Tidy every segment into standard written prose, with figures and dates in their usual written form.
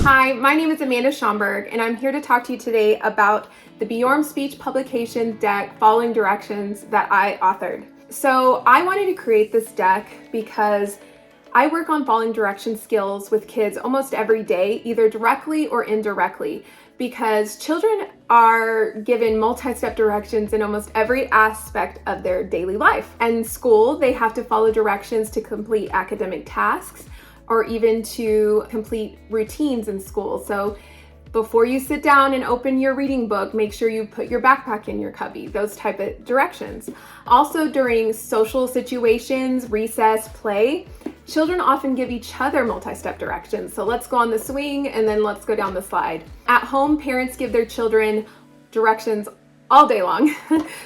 Hi, my name is Amanda Schomburg, and I'm here to talk to you today about the Bjorem speech publication deck following directions that I authored. So I wanted to create this deck because I work on following direction skills with kids almost every day, either directly or indirectly, because children are given multi-step directions in almost every aspect of their daily life. And in school, they have to follow directions to complete academic tasks or even to complete routines in school. So before you sit down and open your reading book, make sure you put your backpack in your cubby, those type of directions. Also during social situations, recess, play, children often give each other multi-step directions. So let's go on the swing and then let's go down the slide. At home, parents give their children directions all day long.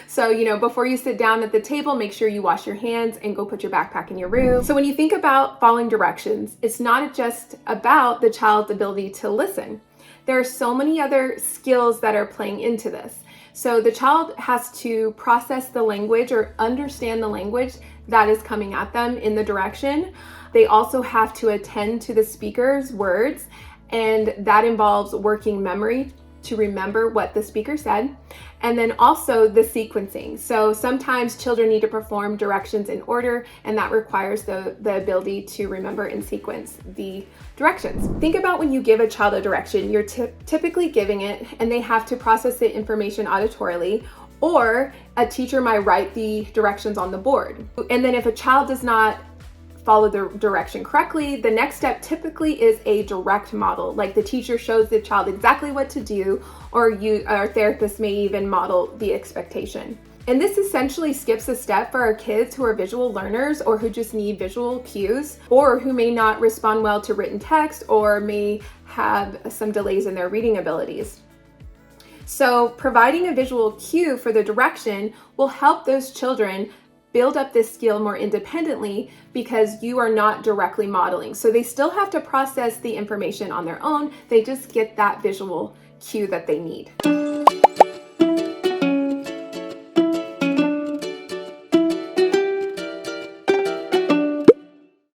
So, before you sit down at the table, make sure you wash your hands and go put your backpack in your room. So when you think about following directions, it's not just about the child's ability to listen. There are so many other skills that are playing into this. So the child has to process the language or understand the language that is coming at them in the direction. They also have to attend to the speaker's words, and that involves working memory to remember what the speaker said, and then also the sequencing. So sometimes children need to perform directions in order, and that requires the ability to remember and sequence the directions. Think about when you give a child a direction, you're typically giving it and they have to process the information auditorily, or a teacher might write the directions on the board. And then if a child does not follow the direction correctly, the next step typically is a direct model, like the teacher shows the child exactly what to do, or our therapist may even model the expectation. And this essentially skips a step for our kids who are visual learners or who just need visual cues, or who may not respond well to written text or may have some delays in their reading abilities. So providing a visual cue for the direction will help those children build up this skill more independently because you are not directly modeling. So they still have to process the information on their own, they just get that visual cue that they need.